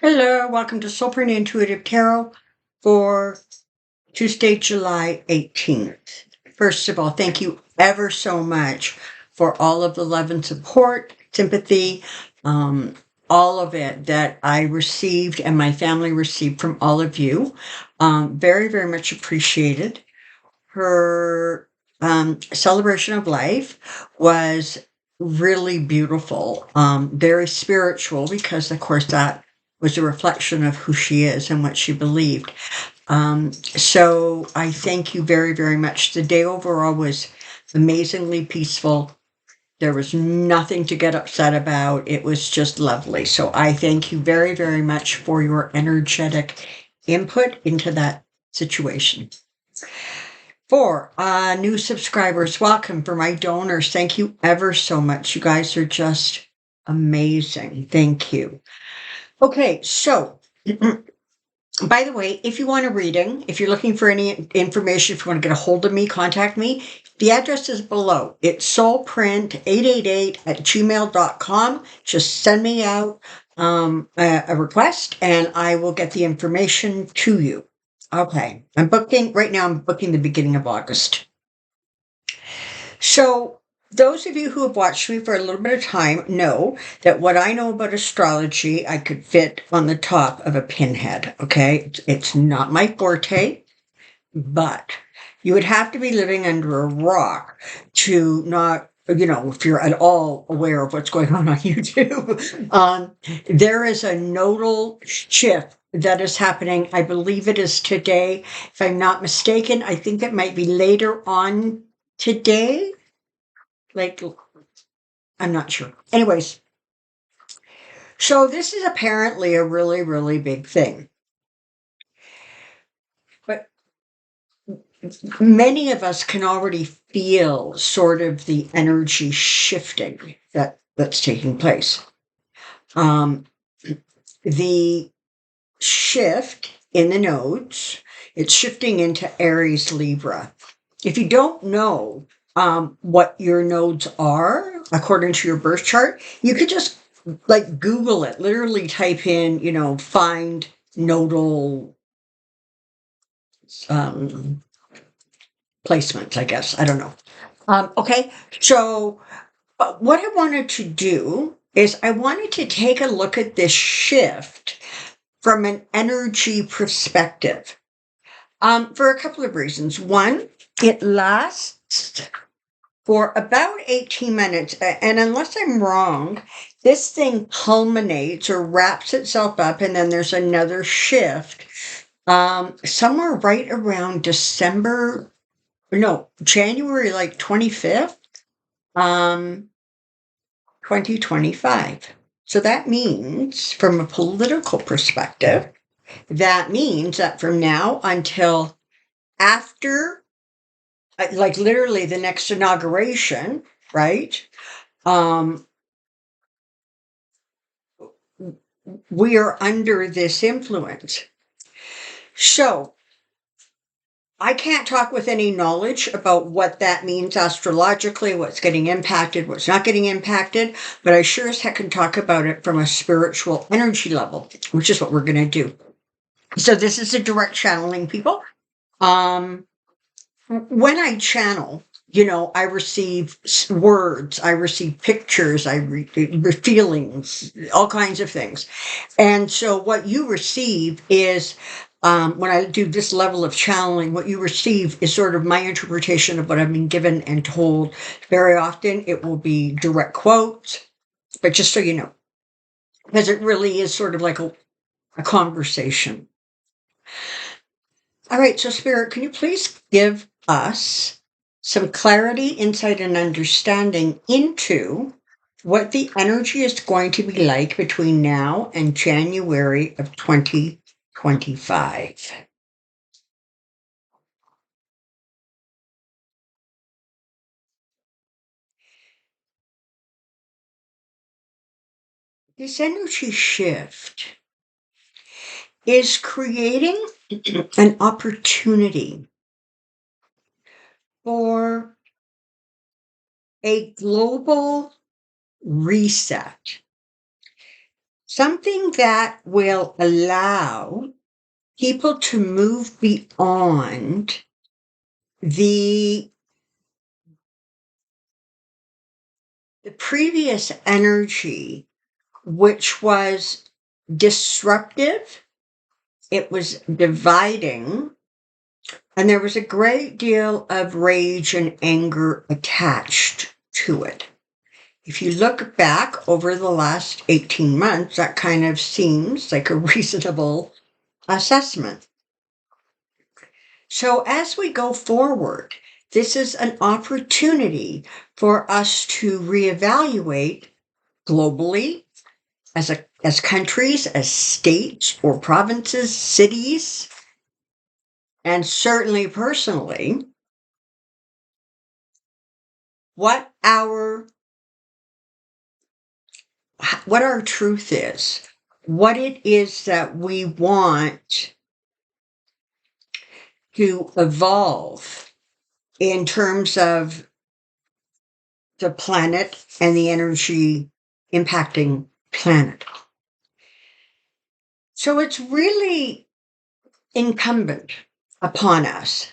Hello, welcome to Soulprint Intuitive Tarot for Tuesday, July 18th. First of all, thank you ever so much for all of the love and support, sympathy, all of it that I received and my family received from all of you. Very, very much appreciated. Her celebration of life was really beautiful, very spiritual, because, of course, that was a reflection of who she is and what she believed. So I thank you very, very much. The day overall was amazingly peaceful. There was nothing to get upset about. It was just lovely. So I thank you very, very much for your energetic input into that situation. For new subscribers, welcome. For my donors, thank you ever so much. You guys are just amazing. Thank you. Okay, so by the way, if you want a reading, if you're looking for any information, if you want to get a hold of me, contact me. The address is below. It's soulprint888@gmail.com. Just send me out a request and I will get the information to you. Okay, I'm booking the beginning of August. So, those of you who have watched me for a little bit of time know that what I know about astrology, I could fit on the top of a pinhead. Okay, it's not my forte, but you would have to be living under a rock to not, if you're at all aware of what's going on YouTube. There is a nodal shift that is happening. I believe it is today. If I'm not mistaken, I think it might be later on today. Like, I'm not sure. Anyways, so this is apparently a really, really big thing. But many of us can already feel sort of the energy shifting that's taking place. The shift in the nodes, it's shifting into Aries Libra. If you don't know what your nodes are according to your birth chart, you could just Google it, literally type in, find nodal placements, I guess. I don't know. Okay, so what I wanted to do is I wanted to take a look at this shift from an energy perspective for a couple of reasons. One, it lasts for about 18 minutes. And unless I'm wrong, this thing culminates or wraps itself up, and then there's another shift somewhere right around January 25th, 2025. So that means, from a political perspective, that means that from now until after, literally the next inauguration, right? We are under this influence. So I can't talk with any knowledge about what that means astrologically, what's getting impacted, what's not getting impacted, but I sure as heck can talk about it from a spiritual energy level, which is what we're going to do. So this is a direct channeling, people. When I channel, I receive words, I receive pictures, I receive feelings, all kinds of things. And so what you receive is, when I do this level of channeling, what you receive is sort of my interpretation of what I've been given and told. Very often it will be direct quotes, but just so you know, because it really is sort of like a conversation. All right, so Spirit, can you please give us some clarity, insight, and understanding into what the energy is going to be like between now and January of 2025? This energy shift is creating an opportunity for a global reset. something that will allow people to move beyond the previous energy, which was disruptive, it was dividing, and there was a great deal of rage and anger attached to it. If you look back over the last 18 months, that kind of seems like a reasonable assessment. So as we go forward, this is an opportunity for us to reevaluate globally, as countries, as states or provinces, cities, and certainly personally, what our truth is, what it is that we want to evolve in terms of the planet and the energy impacting planet. So it's really incumbent upon us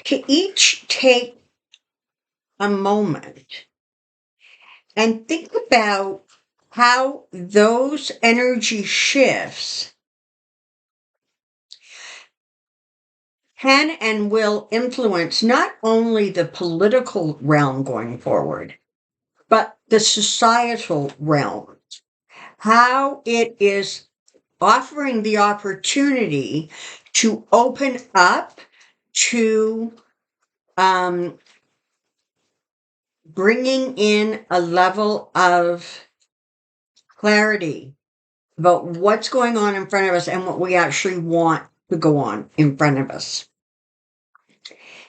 to each take a moment and think about how those energy shifts can and will influence not only the political realm going forward, but the societal realm. How it is offering the opportunity to open up to bringing in a level of clarity about what's going on in front of us and what we actually want to go on in front of us.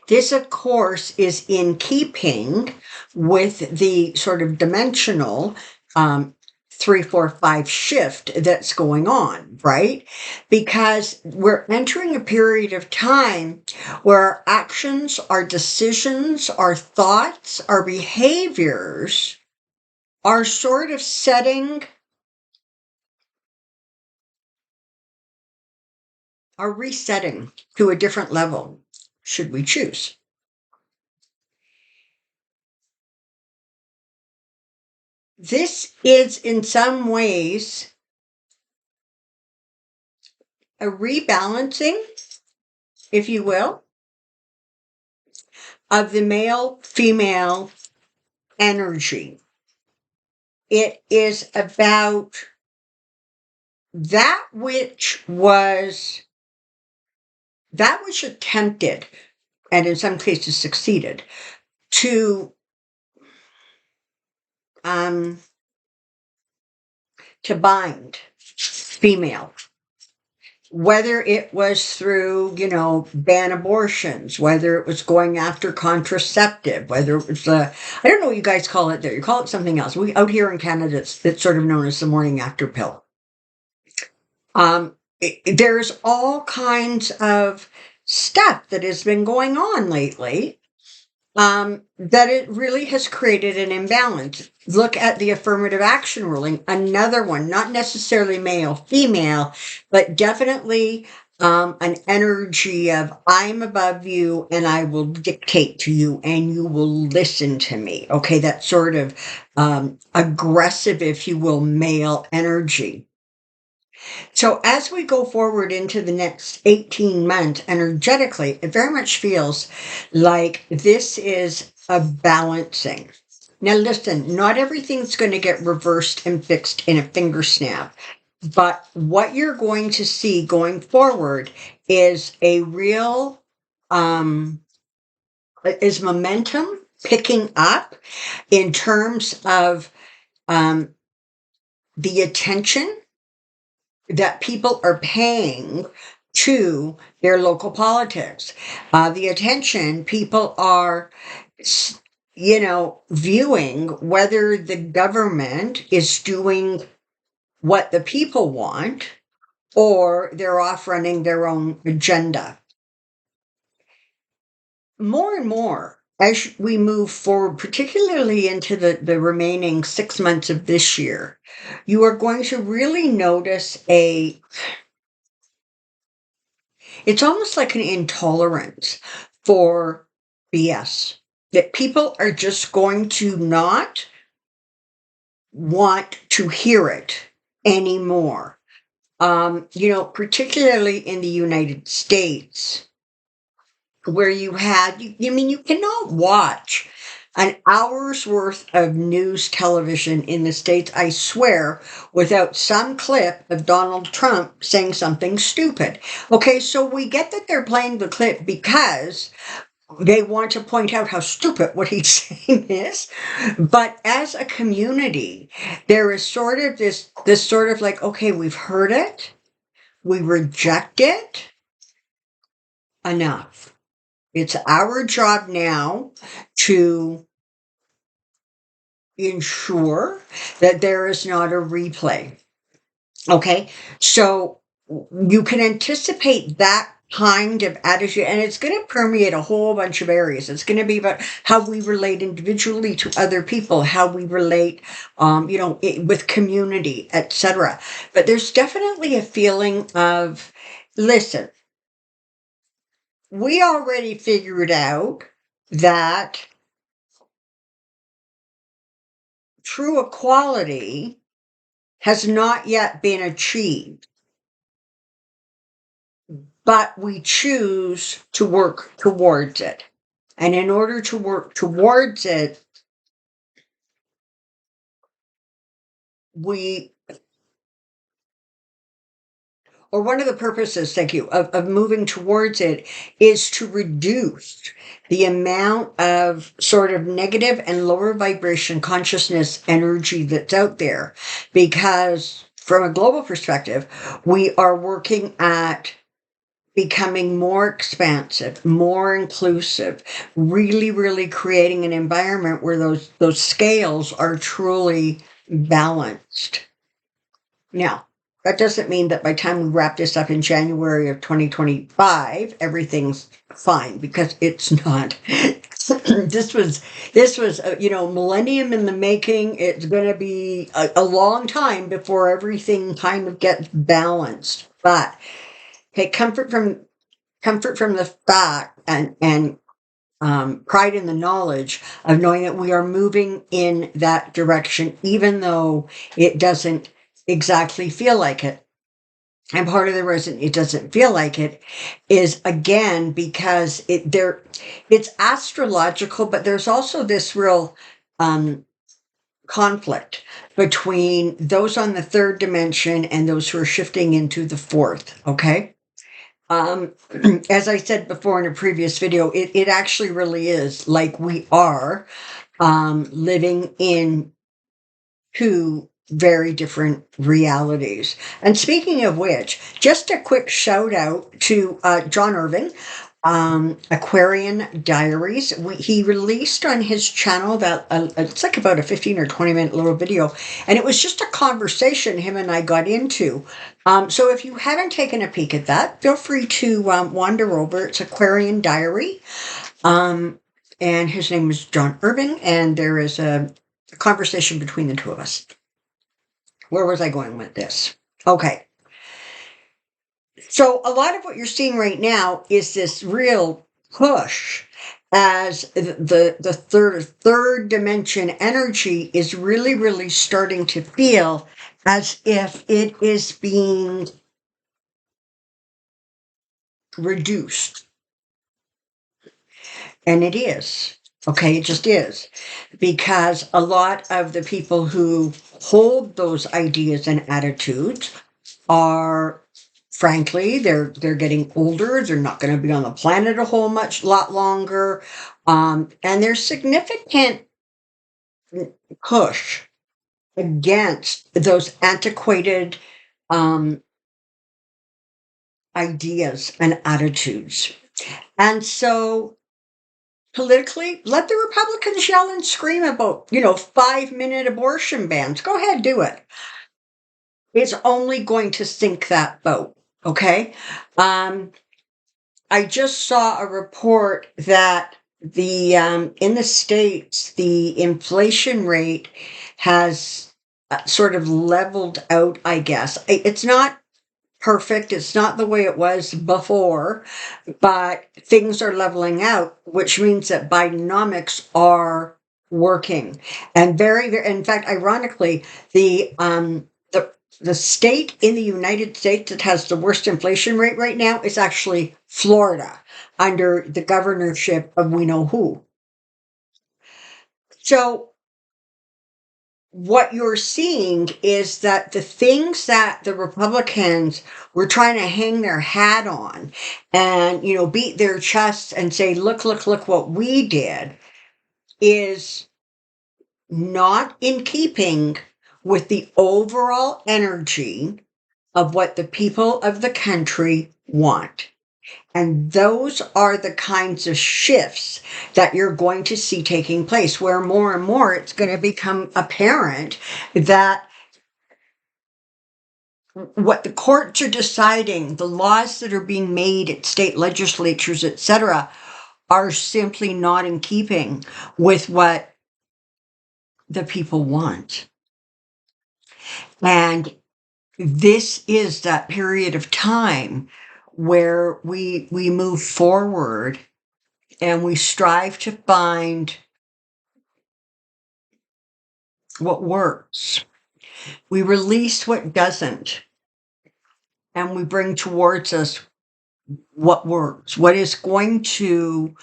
This, of course, is in keeping with the sort of dimensional 3, 4, 5 shift that's going on, right? Because we're entering a period of time where our actions, our decisions, our thoughts, our behaviors are sort of resetting to a different level, should we choose. This is in some ways a rebalancing, if you will, of the male-female energy. It is about that which attempted, and in some cases succeeded, to bind female, whether it was through, ban abortions, whether it was going after contraceptive, whether it was I don't know what you guys call it there. You call it something else. We out here in Canada, it's sort of known as the morning after pill. There's all kinds of stuff that has been going on lately, that it really has created an imbalance. Look at the affirmative action ruling, another one, not necessarily male, female, but definitely an energy of I'm above you and I will dictate to you and you will listen to me. Okay, that sort of aggressive, if you will, male energy. So as we go forward into the next 18 months, energetically, it very much feels like this is a balancing. Now listen, not everything's going to get reversed and fixed in a finger snap. But what you're going to see going forward is a real, is momentum picking up in terms of the attention that people are paying to their local politics. The attention people are, viewing whether the government is doing what the people want or they're off running their own agenda. More and more, as we move forward, particularly into the remaining 6 months of this year, you are going to really notice it's almost like an intolerance for BS, that people are just going to not want to hear it anymore. Particularly in the United States, where you cannot watch an hour's worth of news television in the States, I swear, without some clip of Donald Trump saying something stupid. Okay, so we get that they're playing the clip because they want to point out how stupid what he's saying is. But as a community, there is sort of this sort of like, okay, we've heard it, we reject it, enough. It's our job now to ensure that there is not a replay. Okay, so you can anticipate that kind of attitude, and it's going to permeate a whole bunch of areas. It's going to be about how we relate individually to other people, how we relate, with community, etc. But there's definitely a feeling of, listen, we already figured out that true equality has not yet been achieved, but we choose to work towards it. And in order to work towards it, we, or one of the purposes, thank you, of moving towards it is to reduce the amount of sort of negative and lower vibration consciousness energy that's out there. Because from a global perspective, we are working at becoming more expansive, more inclusive, really, really creating an environment where those scales are truly balanced. Now, that doesn't mean that by the time we wrap this up in January of 2025, everything's fine, because it's not. this was millennium in the making. It's going to be a long time before everything kind of gets balanced. But take comfort from the fact and pride in the knowledge of knowing that we are moving in that direction, even though it doesn't exactly feel like it. And part of the reason it doesn't feel like it is, again, because it's astrological, but there's also this real conflict between those on the third dimension and those who are shifting into the fourth. Okay. As I said before in a previous video, it actually really is like we are living in two very different realities. And speaking of which, just a quick shout out to John Irving, Aquarian Diaries. He released on his channel that it's like about a 15 or 20-minute little video, and it was just a conversation him and I got into. So if you haven't taken a peek at that, feel free to wander over. It's Aquarian Diary, and his name is John Irving, and there is a conversation between the two of us. Where was I going with this? Okay. So a lot of what you're seeing right now is this real push as the third dimension energy is really, really starting to feel as if it is being reduced. And it is. Okay, it just is. Because a lot of the people who hold those ideas and attitudes are, frankly, they're getting older. They're not going to be on the planet a lot longer. And there's significant push against those antiquated ideas and attitudes. And so politically, let the Republicans yell and scream about, 5-minute abortion bans. Go ahead, do it. It's only going to sink that boat. Okay. I just saw a report that In the States, the inflation rate has sort of leveled out, I guess. It's not perfect. It's not the way it was before, but things are leveling out, which means that Bidenomics are working. And in fact, ironically, the state in the United States that has the worst inflation rate right now is actually Florida, under the governorship of we know who. So what you're seeing is that the things that the Republicans were trying to hang their hat on and, beat their chests and say, look what we did, is not in keeping with the overall energy of what the people of the country want. And those are the kinds of shifts that you're going to see taking place, where more and more it's going to become apparent that what the courts are deciding, the laws that are being made at state legislatures, etc., are simply not in keeping with what the people want. And this is that period of time where we move forward and we strive to find what works. We release what doesn't, and we bring towards us what works, what is going to,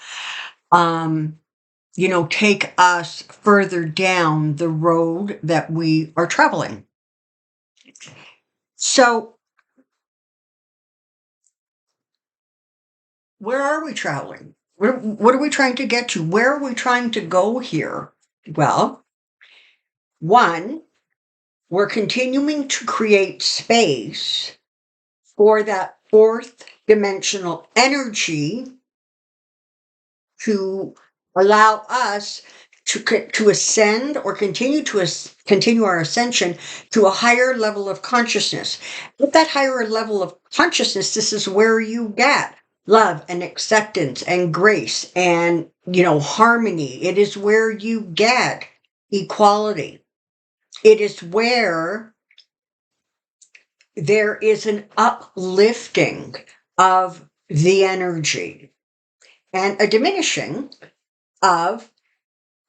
take us further down the road that we are traveling. So, where are we traveling? What are we trying to get to? Where are we trying to go here? Well, one, we're continuing to create space for that fourth dimensional energy to allow us to ascend or continue our ascension to a higher level of consciousness. With that higher level of consciousness, this is where you get love and acceptance and grace and, harmony. It is where you get equality. It is where there is an uplifting of the energy and a diminishing of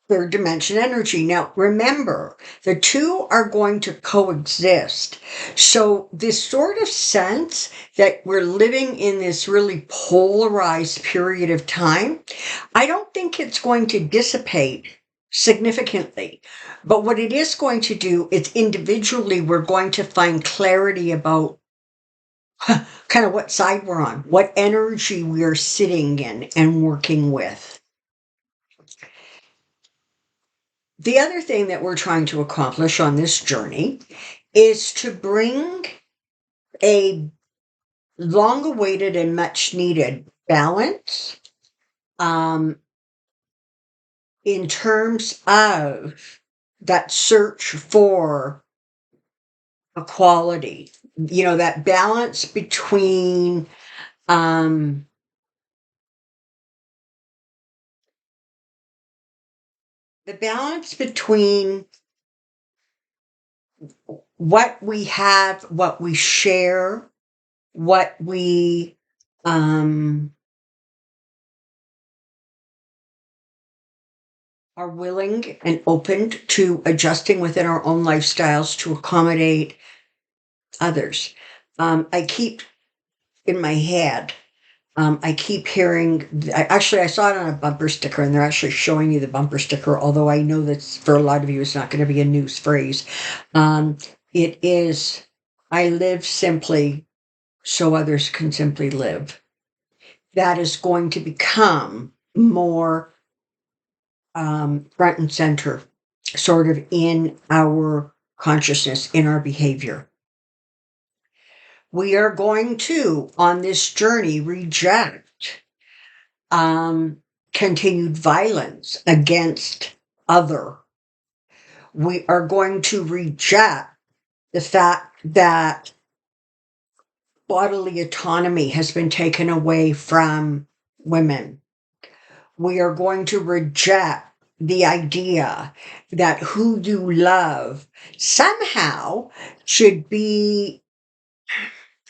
third dimension energy. Now, remember, the two are going to coexist. So this sort of sense that we're living in this really polarized period of time, I don't think it's going to dissipate significantly. But what it is going to do is individually, we're going to find clarity about kind of what side we're on, what energy we are sitting in and working with. The other thing that we're trying to accomplish on this journey is to bring a long awaited and much needed balance in terms of that search for equality, that balance between what we have, what we share, what we are willing and open to adjusting within our own lifestyles to accommodate others. I keep in my head, I keep hearing, I saw it on a bumper sticker, and they're actually showing you the bumper sticker, although I know that for a lot of you, it's not going to be a news phrase. It is, I live simply so others can simply live. That is going to become more front and center, sort of in our consciousness, in our behavior. We are going to, on this journey, reject continued violence against other. We are going to reject the fact that bodily autonomy has been taken away from women. We are going to reject the idea that who you love somehow should be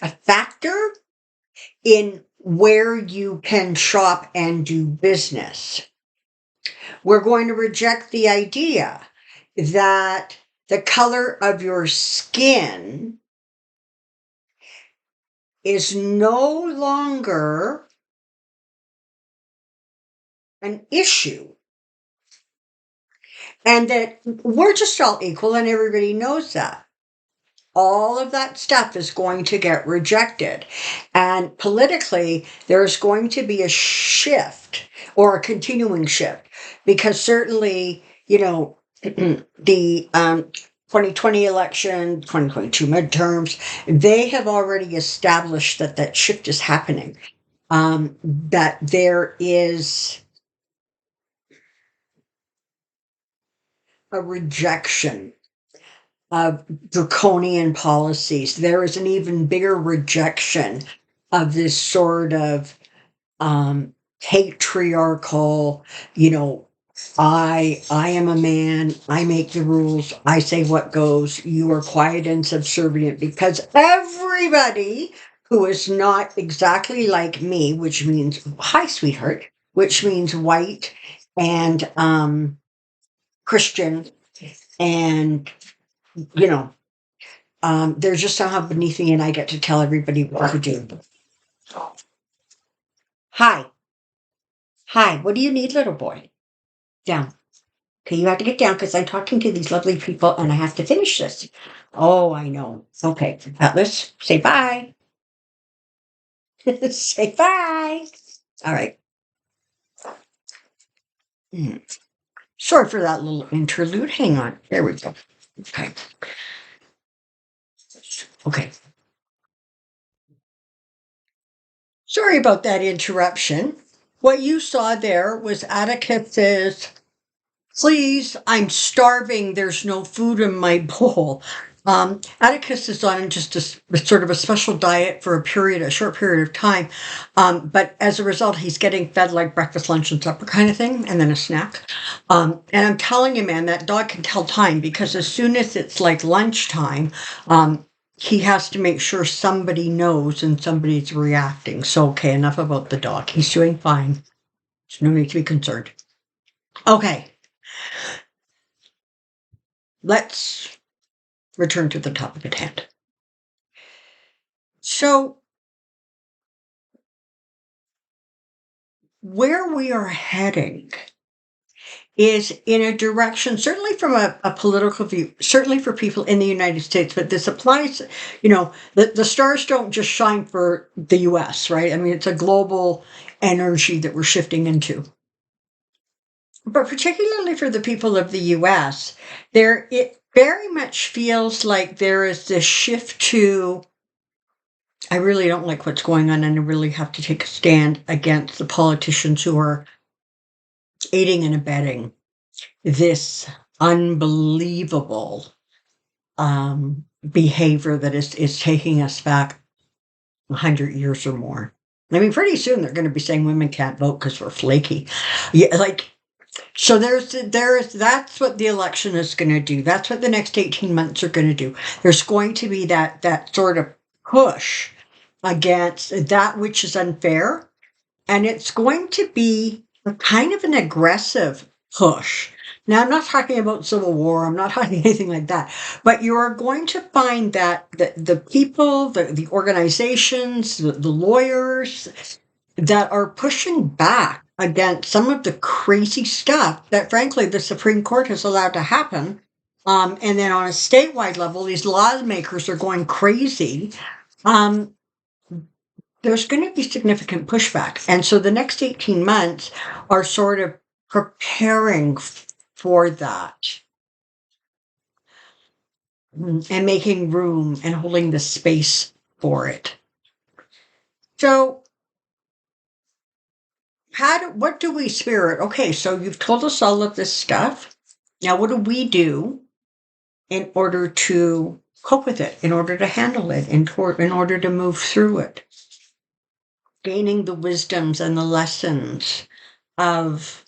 a factor in where you can shop and do business. We're going to reject the idea that the color of your skin is no longer an issue, and that we're just all equal and everybody knows that. All of that stuff is going to get rejected. And politically, there's going to be a shift or a continuing shift, because certainly, the 2020 election, 2022 midterms, they have already established that that shift is happening. That there is a rejection of draconian policies. There is an even bigger rejection of this sort of patriarchal, I am a man, I make the rules, I say what goes, you are quiet and subservient, because everybody who is not exactly like me, which means hi sweetheart, which means white and Christian, and they're just somehow beneath me, and I get to tell everybody what to do. Hi. Hi. What do you need, little boy? Down. Okay, you have to get down because I'm talking to these lovely people and I have to finish this. Oh, I know. Okay. Atlas, say bye. Say bye. All right. Sorry for that little interlude. Hang on. There we go. Okay. Okay. Sorry about that interruption. What you saw there was Atticus's, please, I'm starving. There's no food in my bowl. Atticus is on just sort of a special diet for a short period of time. But as a result, he's getting fed like breakfast, lunch, and supper kind of thing, and then a snack. And I'm telling you, man, that dog can tell time, because as soon as it's like lunchtime, he has to make sure somebody knows and somebody's reacting. So, okay, enough about the dog. He's doing fine. There's no need to be concerned. Okay. Let's return to the topic at hand. So, where we are heading is in a direction, certainly from a political view, certainly for people in the United States, but this applies, the stars don't just shine for the US, right? I mean, it's a global energy that we're shifting into. But particularly for the people of the US, it very much feels like there is this shift to, I really don't like what's going on, and I really have to take a stand against the politicians who are aiding and abetting this unbelievable behavior that is taking us back 100 years or more. I mean, pretty soon they're going to be saying women can't vote because we're flaky. Yeah, so that's what the election is going to do. That's what the next 18 months are going to do. There's going to be that sort of push against that which is unfair, and it's going to be a kind of an aggressive push. Now, I'm not talking about civil war. I'm not talking anything like that. But you are going to find that the people, the organizations, the lawyers that are pushing back against some of the crazy stuff that, frankly, the Supreme Court has allowed to happen. And then on a statewide level, these lawmakers are going crazy. There's going to be significant pushback. And so the next 18 months are sort of preparing for that and making room and holding the space for it. So what do we spirit? Okay, so you've told us all of this stuff. Now, what do we do in order to cope with it, in order to handle it, in order to move through it? Gaining the wisdoms and the lessons of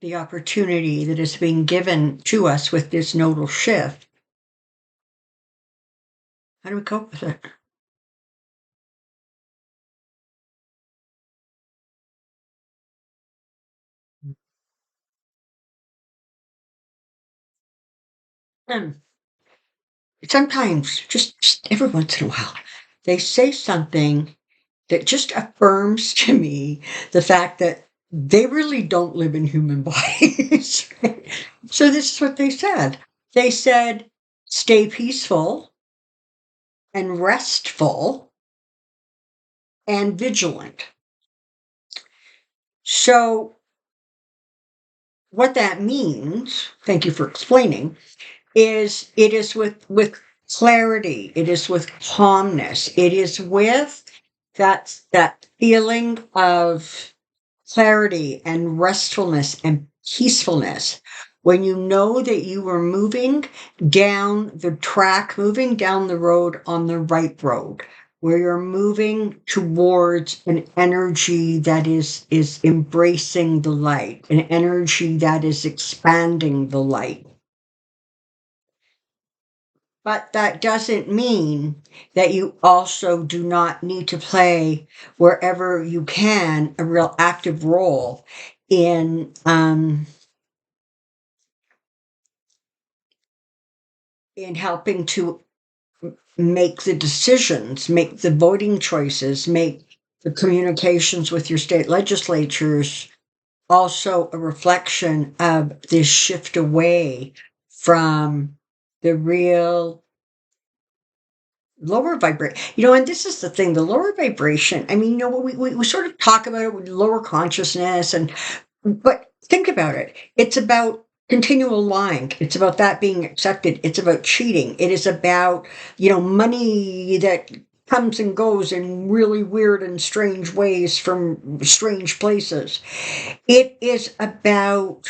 the opportunity that is being given to us with this nodal shift, how do we cope with it? Um, Sometimes, just every once in a while, they say something that just affirms to me the fact that they really don't live in human bodies. So this is what they said. They said, stay peaceful and restful and vigilant. So what that means, thank you for explaining, is it is with clarity, it is with calmness, it is with that feeling of clarity and restfulness and peacefulness when you know that you are moving down the track, moving down the road on the right road, where you're moving towards an energy that is embracing the light, an energy that is expanding the light. But that doesn't mean that you also do not need to play wherever you can a real active role in helping to make the decisions, make the voting choices, make the communications with your state legislatures also a reflection of this shift away from the real lower vibration. And this is the thing, the lower vibration. I mean, we sort of talk about it with lower consciousness, but think about it. It's about continual lying. It's about that being accepted. It's about cheating. It is about, money that comes and goes in really weird and strange ways from strange places. It is about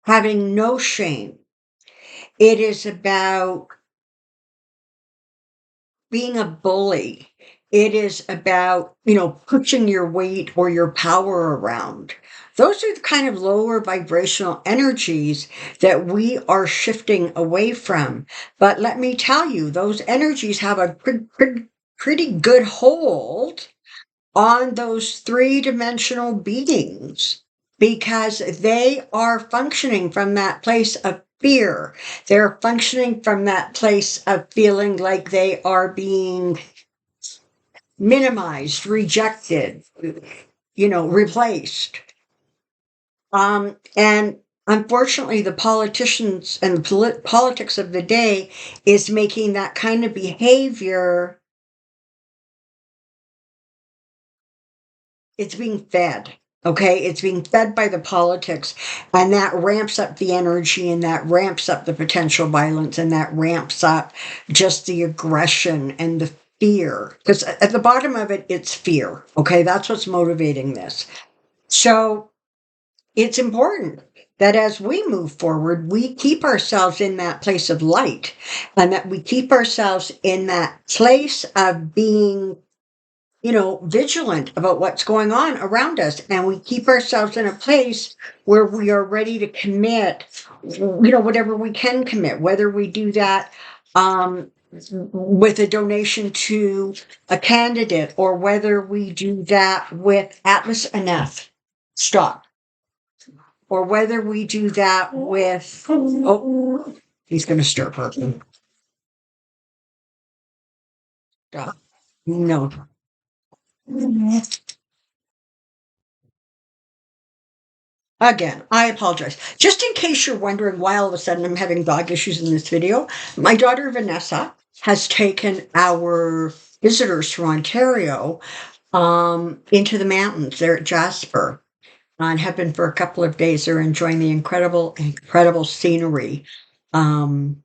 having no shame. It is about being a bully. It is about, pushing your weight or your power around. Those are the kind of lower vibrational energies that we are shifting away from. But let me tell you, those energies have a pretty good hold on those three-dimensional beings because they are functioning from that place of fear. They're functioning from that place of feeling like they are being minimized, rejected, replaced. And unfortunately, the politicians and the politics of the day is making that kind of behavior, it's being fed. Okay, it's being fed by the politics, and that ramps up the energy, and that ramps up the potential violence, and that ramps up just the aggression and the fear. Because at the bottom of it, it's fear. Okay, that's what's motivating this. So it's important that as we move forward, we keep ourselves in that place of light, and that we keep ourselves in that place of being vigilant about what's going on around us. And we keep ourselves in a place where we are ready to commit, whatever we can commit, whether we do that with a donation to a candidate or whether we do that with Atlas Enough stock or whether we do that with, oh, he's going to stir her. Stop. No. Again, I apologize. Just in case you're wondering why all of a sudden I'm having dog issues in this video, my daughter Vanessa has taken our visitors from Ontario into the mountains. They're at Jasper and have been for a couple of days. They're enjoying the incredible scenery that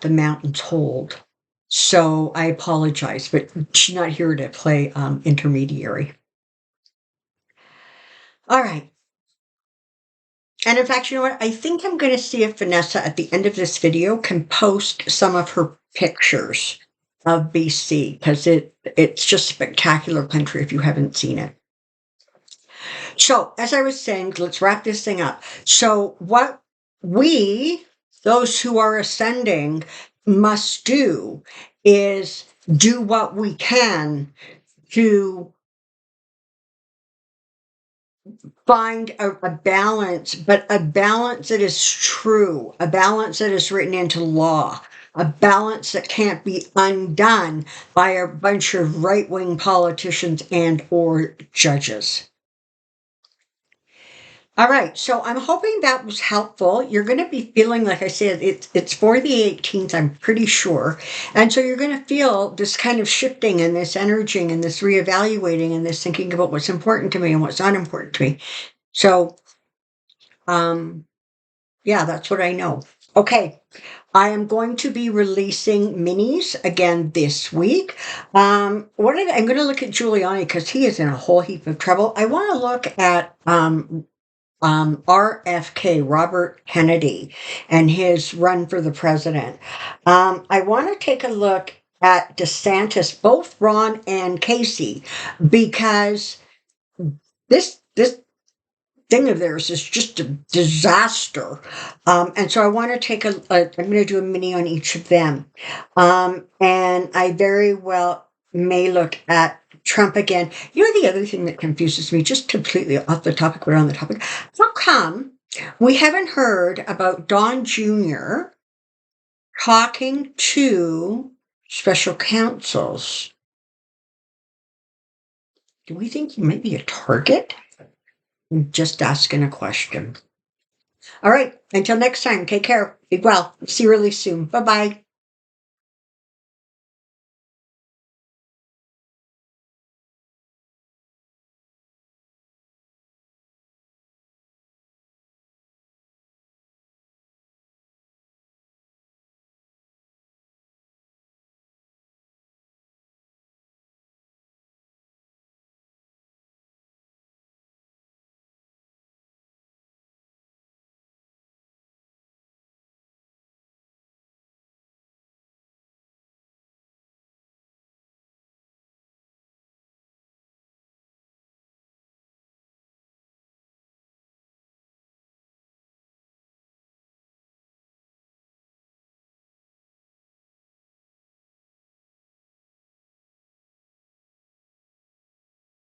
the mountains hold. So I apologize, but she's not here to play intermediary. All right. And in fact, you know what? I think I'm going to see if Vanessa at the end of this video can post some of her pictures of BC, because it's just a spectacular country if you haven't seen it. So, as I was saying, let's wrap this thing up. So, what we, those who are ascending, must do is do what we can to find a balance, but a balance that is true, a balance that is written into law, a balance that can't be undone by a bunch of right-wing politicians and or judges. All right, so I'm hoping that was helpful. You're going to be feeling, like I said, it's for the 18th, I'm pretty sure. And so you're going to feel this kind of shifting and this energy and this reevaluating and this thinking about what's important to me and what's not important to me. So, yeah, that's what I know. Okay, I am going to be releasing minis again this week. I'm going to look at Giuliani because he is in a whole heap of trouble. I want to look at RFK, Robert Kennedy, and his run for the president. I want to take a look at DeSantis, both Ron and Casey, because this thing of theirs is just a disaster. And so I want to take I'm going to do a mini on each of them. And I very well may look at Trump again. You know, the other thing that confuses me, just completely off the topic, but on the topic, how come we haven't heard about Don Jr. talking to special counsels? Do we think he might be a target? I'm just asking a question. All right. Until next time, take care. Be well. See you really soon. Bye-bye.